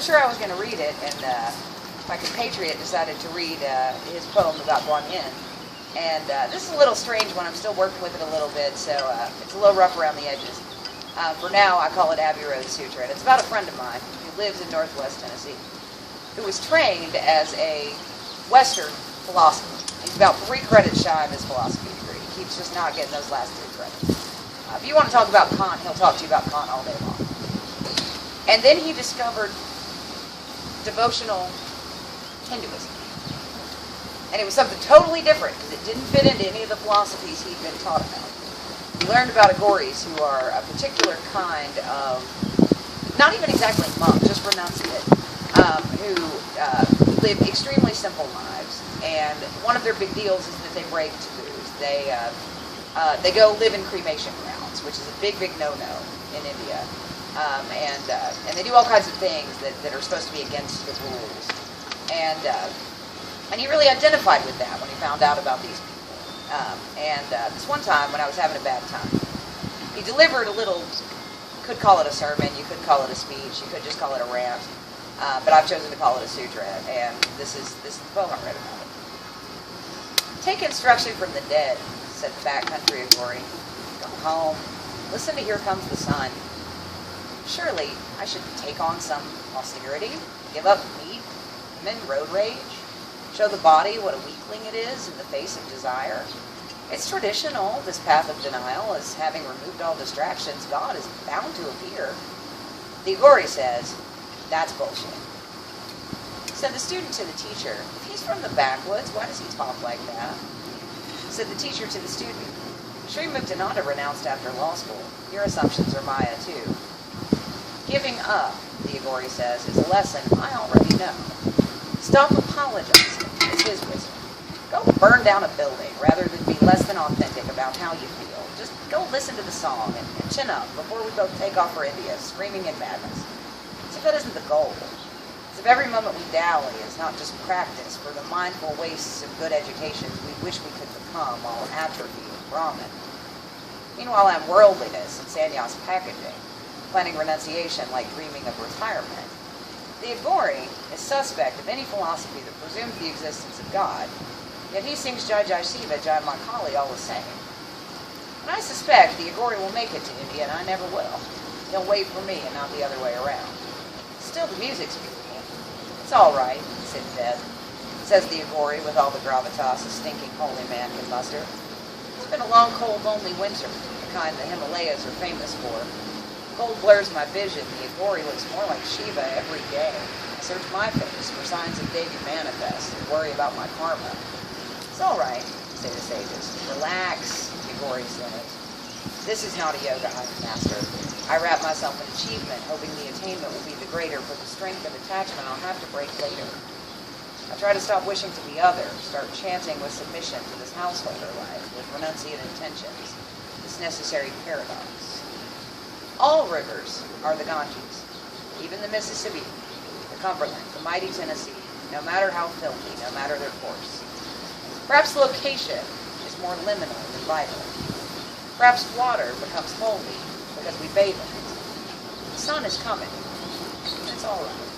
wasn't sure I was going to read it, and my compatriot decided to read his poem about Guan Yin. And this is a little strange one. I'm still working with it a little bit, so it's a little rough around the edges. For now, I call it Abbey Road Sutra, and it's about a friend of mine who lives in Northwest Tennessee, who was trained as a Western philosopher. He's about 3 credits shy of his philosophy degree. He keeps just not getting those last 3 credits. If you want to talk about Kant, he'll talk to you about Kant all day long. And then he discovered devotional Hinduism. And it was something totally different because it didn't fit into any of the philosophies he'd been taught about. He learned about agoris, who are a particular kind of, not even exactly monk, just renunciate, who live extremely simple lives. And one of their big deals is that they break taboos. They go live in cremation grounds, which is a big, big no-no in India. And they do all kinds of things that are supposed to be against the rules. And he really identified with that when he found out about these people. This one time when I was having a bad time, he delivered a little, you could call it a sermon, you could call it a speech, you could just call it a rant, but I've chosen to call it a sutra, and this is the poem I read about it. Take instruction from the dead, said the backcountry agori. Go home, listen to Here Comes the Sun. Surely I should take on some austerity, give up meat, women, road rage, show the body what a weakling it is in the face of desire. It's traditional, this path of denial, as having removed all distractions, God is bound to appear. The agori says, that's bullshit. Said the student to the teacher, if he's from the backwoods, why does he talk like that? Said the teacher to the student, Sri Muktananda renounced after law school. Your assumptions are Maya too. Giving up, the agori says, is a lesson I already know. Stop apologizing, is his wisdom. Go burn down a building rather than be less than authentic about how you feel. Just go listen to the song and chin up before we both take off for India, screaming in madness. As if that isn't the goal. As if every moment we dally is not just practice for the mindful wastes of good educations we wish we could become all atrophy of Brahman. Meanwhile, I'm worldliness and sannyas packaging, planning renunciation like dreaming of retirement. The agori is suspect of any philosophy that presumes the existence of God, yet he sings Jai Jai Shiva, Jai Makali all the same. And I suspect the agori will make it to India, and I never will. He'll wait for me and not the other way around. Still, the music's beautiful. It's all right, said Dead, says the agori with all the gravitas a stinking holy man can muster. It's been a long, cold, lonely winter, the kind the Himalayas are famous for. Cold blurs my vision. The agori looks more like Shiva every day. I search my face for signs of Devi manifest and worry about my karma. It's all right, say the sages. Relax, the agori says. This is not a yoga, master. I wrap myself in achievement, hoping the attainment will be the greater for the strength of attachment I'll have to break later. I try to stop wishing to be other, start chanting with submission to this householder life, with renunciate intentions, this necessary paradox. All rivers are the Ganges, even the Mississippi, the Cumberland, the mighty Tennessee, no matter how filthy, no matter their course. Perhaps location is more liminal than vital. Perhaps water becomes holy because we bathe in it. The sun is coming. It's all right.